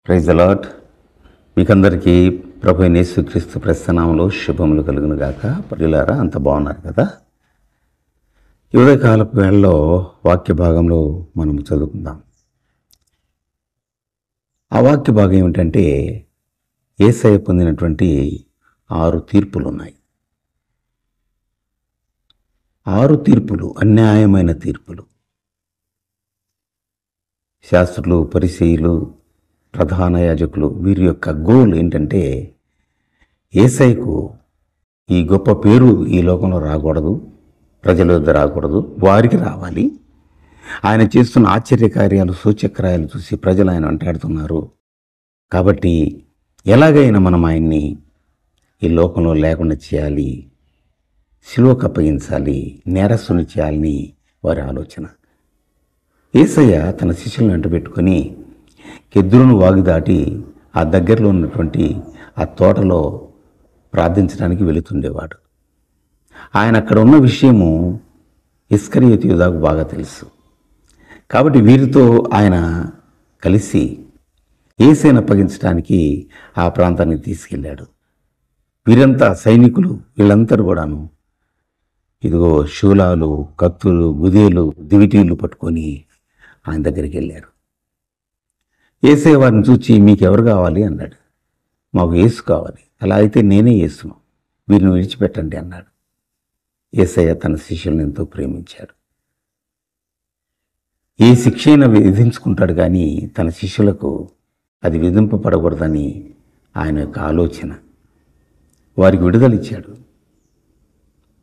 Praise the lord. మీకందరికీ ప్రభు అయిన యేసుక్రీస్తు ప్రస్థానంలో శుభములు కలుగును గాక. ప్రియులారా, అంత బాగున్నారు కదా? ఈ ఉదయకాలపు వేళలో వాక్య భాగంలో మనం చదువుకుందాం. ఆ వాక్య భాగం ఏమిటంటే, యేసయ్య పొందినటువంటి 6 తీర్పులు ఉన్నాయి. 6 తీర్పులు అన్యాయమైన తీర్పులు. శాస్త్రులు, పరిసయ్యులు, ప్రధాన యాజకులు వీరి యొక్క గోల్ ఏంటంటే, యేసయ్యకు ఈ గొప్ప పేరు ఈ లోకంలో రాకూడదు, ప్రజల వద్ద రాకూడదు, వారికి రావాలి. ఆయన చేస్తున్న ఆశ్చర్యకార్యాలు, సూచక్రాయాలు చూసి ప్రజలు ఆయన వెంటాడుతున్నారు. కాబట్టి ఎలాగైనా మనం ఆయన్ని ఈ లోకంలో లేకుండా చేయాలి, సిలువకు అప్పగించాలి, నేరస్తుని చేయాలని వారి ఆలోచన. యేసయ్య తన శిష్యులను వెంట పెట్టుకొని కెద్రోను వాగు దాటి ఆ దగ్గరలో ఉన్నటువంటి ఆ తోటలో ప్రార్థించడానికి వెళుతుండేవాడు. ఆయన అక్కడ ఉన్న విషయము ఇస్కరియోతు యూదాకు బాగా తెలుసు. కాబట్టి వీరితో ఆయన కలిసి యేసయ్యను అప్పగించడానికి ఆ ప్రాంతానికి తీసుకెళ్ళాడు. వీరంతా సైనికులు, వీళ్ళందరూ కూడాను ఇదిగో శూలాలు, కత్తులు, గుదేలు, దివిటీలు పట్టుకొని ఆయన దగ్గరికి వెళ్ళారు. యేసయ్య వారిని చూచి, మీకెవరు కావాలి అన్నాడు. మాకు యేసు కావాలి. అలా అయితే నేనే యేసును, వీరిని విడిచిపెట్టండి అన్నాడు. యేసయ్య తన శిష్యులను ఎంతో ప్రేమించాడు. ఏ శిక్ష అయినా విధించుకుంటాడు, కానీ తన శిష్యులకు అది విధింపబడకూడదని ఆయన యొక్క ఆలోచన. వారికి విడుదల ఇచ్చాడు.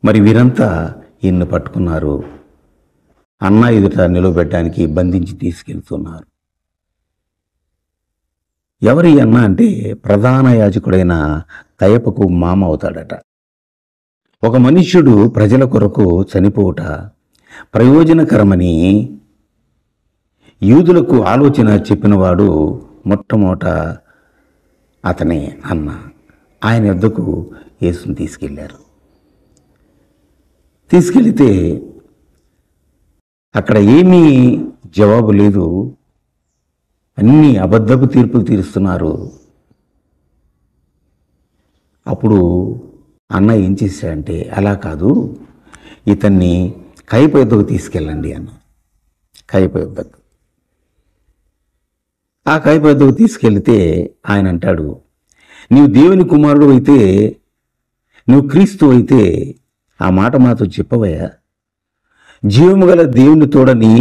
మరి వీరంతా ఈయన్ని పట్టుకున్నారు. అన్న ఎదుట నిలబెట్టడానికి బంధించి తీసుకెళ్తున్నారు. ఎవరి అన్న అంటే, ప్రధాన యాజకుడైన కయపకు మామ అవుతాడట. ఒక మనుష్యుడు ప్రజల కొరకు చనిపోవుట ప్రయోజనకరమని యూదులకు ఆలోచన చెప్పినవాడు మొట్టమొదట అతనే అన్న. ఆయన వద్దకు యేసుని తీసుకెళ్లారు. తీసుకెళితే అక్కడ ఏమీ జవాబు లేదు. అన్ని అబద్ధపు తీర్పులు తీరుస్తున్నారు. అప్పుడు అన్న ఏం చేశాడంటే, అలా కాదు, ఇతన్ని కయప యొద్దకు తీసుకెళ్ళండి అన్న. కయప యొద్దకు. ఆ కయప యొద్దకు తీసుకెళ్తే ఆయన అంటాడు, నీవు దేవుని కుమారుడు అయితే, నువ్వు క్రీస్తు అయితే ఆ మాట మాతో చెప్పవయ్యా. జీవము గల దేవుని తోడని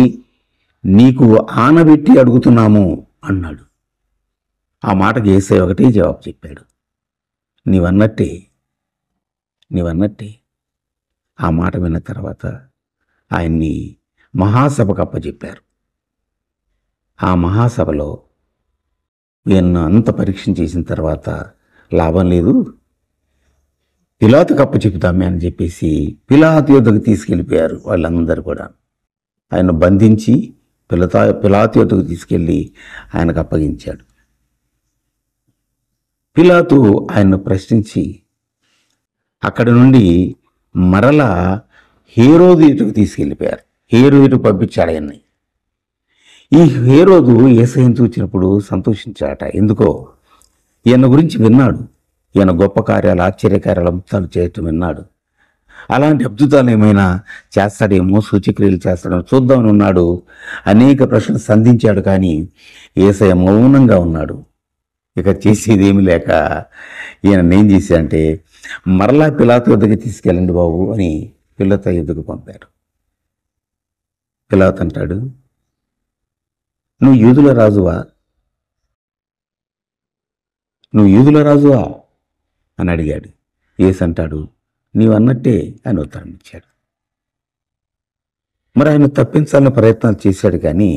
నీకు ఆనబెట్టి అడుగుతున్నాము అన్నాడు. ఆ మాటకి యేసయ్య ఒకటే జవాబు చెప్పాడు, నీవన్నట్టే. ఆ మాట విన్న తర్వాత ఆయన్ని మహాసభకు అప్పచెప్పారు. ఆ మహాసభలో ఈయన్ను అంత పరీక్ష చేసిన తర్వాత లాభం లేదు, పిలాతుకు అప్పచెపుతామే అని చెప్పేసి పిలాతు యొద్దకు తీసుకెళ్ళిపోయారు వాళ్ళందరూ కూడా. ఆయన బంధించి పిలాతు యొద్దకు తీసుకెళ్ళి ఆయనకు అప్పగించాడు. పిలాతు ఆయన్ను ప్రశ్నించి అక్కడి నుండి మరలా హేరోదు ఎదుటకు తీసుకెళ్ళిపోయారు. హేరోదు పంపించాడు ఆయన్ని. ఈ హేరోదు యేసయ్యను చూచినప్పుడు సంతోషించాట. ఎందుకో ఈయన గురించి విన్నాడు. ఈయన గొప్ప కార్యాలు, ఆశ్చర్యకార్యాలు, అద్భుతాలు చేయటం విన్నాడు. అలాంటి అద్భుతాలు ఏమైనా చేస్తాడేమో, సూచక్రియలు చేస్తాడేమో చూద్దామని ఉన్నాడు. అనేక ప్రశ్నలు సంధించాడు, కానీ యేసయ్య మౌనంగా ఉన్నాడు. ఇక చేసేదేమీ లేక ఈయన ఏం చేశాడంటే, మరలా పిలాతు యొద్దకు తీసుకెళ్ళండి బాబు అని పిలాతు యొద్దకు పంపారు. పిలాతు అంటాడు, నువ్వు యూదుల రాజువా అని అడిగాడు. యేసు అంటాడు, నీవు అన్నట్టే అని ఉత్తరం ఇచ్చాడు. మరి ఆయన తప్పించాలని ప్రయత్నాలు చేశాడు, కానీ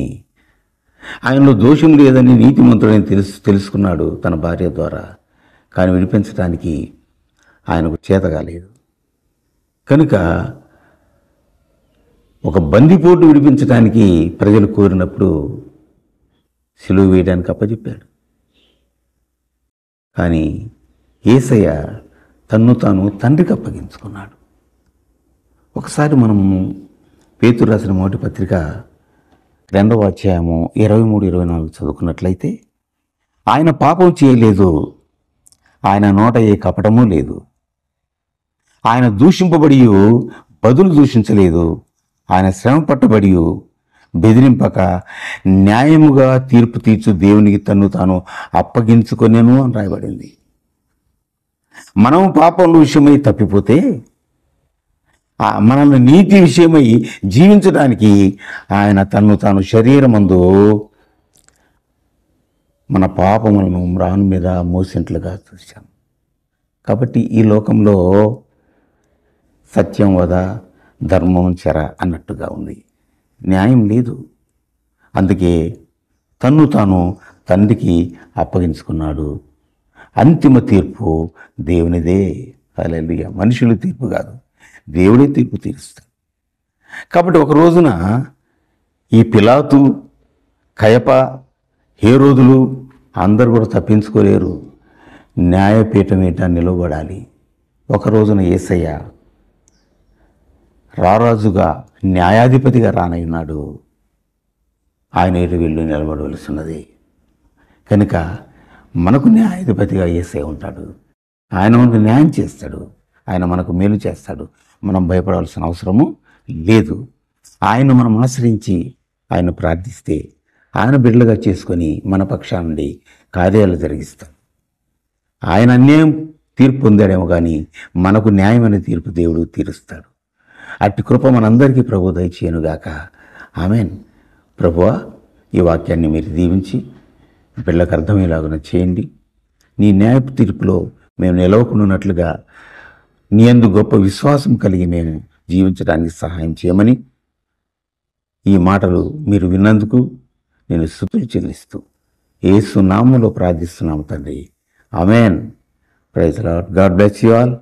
ఆయనలో దోషం లేదని నీతిమంతుడని తెలుసుకున్నాడు తన భార్య ద్వారా. కానీ విడిపించడానికి ఆయనకు చేత కాలేదు. కనుక ఒక బందిపోటు విడిపించడానికి ప్రజలు కోరినప్పుడు సిలువ వేయడానికి అప్పచెప్పాడు. కానీ యేసయ్య తన్ను తాను తండ్రికి అప్పగించుకున్నాడు. ఒకసారి మనము పేతురు రాసిన మొదటి పత్రిక 2వ అధ్యాయము 23-24 చదువుకున్నట్లయితే, ఆయన పాపం చేయలేదు, ఆయన నోట ఏ కపటము లేదు. ఆయన దూషింపబడి బదులు దూషించలేదు. ఆయన శ్రమ పట్టబడి బెదిరింపక న్యాయముగా తీర్పు తీర్చు దేవునికి తన్ను తాను అప్పగించుకొనేను అని రాయబడింది. మనం పాపంలో విషయమై తప్పిపోతే మనల్ని నీతి విషయమై జీవించడానికి ఆయన తన్ను తాను శరీరమందు మన పాపములను మ్రాను మీద మోసినట్లుగా చూశాం. కాబట్టి ఈ లోకంలో సత్యం వద, ధర్మం చెర అన్నట్టుగా ఉంది, న్యాయం లేదు. అందుకే తన్ను తాను తండ్రికి అప్పగించుకున్నాడు. అంతిమ తీర్పు దేవునిదే. హల్లెలూయా. మనుషుల తీర్పు కాదు, దేవుడే తీర్పు తీరుస్తాడు. కాబట్టి ఒక రోజున ఈ పిలాతు, కయప, హేరోదులు అందరూ కూడా తప్పించుకోలేరు. న్యాయపీఠం ఏట నిలవబడాలి. ఒక రోజున యేసయ్య రారాజుగా, న్యాయాధిపతిగా రానయ్యున్నాడు. ఆయన ఎటు వెళ్ళి నిలబడవలసినది. కనుక మనకు న్యాయాధిపతిగా యేసయ్య ఉంటాడు. ఆయన మనకు న్యాయం చేస్తాడు, ఆయన మనకు మేలు చేస్తాడు. మనం భయపడాల్సిన అవసరము లేదు. ఆయన మనం ఆశ్రయించి ఆయన ప్రార్థిస్తే ఆయన బిడ్డలుగా చేసుకొని మన పక్షాన నుండి కార్యాలు జరిగిస్తాం. ఆయన అన్యాయం తీర్పు పొందాడేమో కానీ మనకు న్యాయమైన తీర్పు దేవుడు తీరుస్తాడు. అట్టి కృప మనందరికీ ప్రభు దయచేయనుగాక. ఆమెన్. ప్రభువా, ఈ వాక్యాన్ని మీరు దీవించి బిడ్డలకు అర్థమయ్యేలాగా చేయండి. నీ న్యాయ తీర్పులో మేము నిలవకుండానట్లుగా నీ యందు గొప్ప విశ్వాసం కలిగి మేము జీవించడానికి సహాయం చేయమని ఈ మాటలు మీరు విన్నందుకు నేను స్తుతులు చెల్లిస్తూ యేసు నామములో ప్రార్థిస్తున్నాము తండ్రి. Amen. Praise the Lord. God bless you all.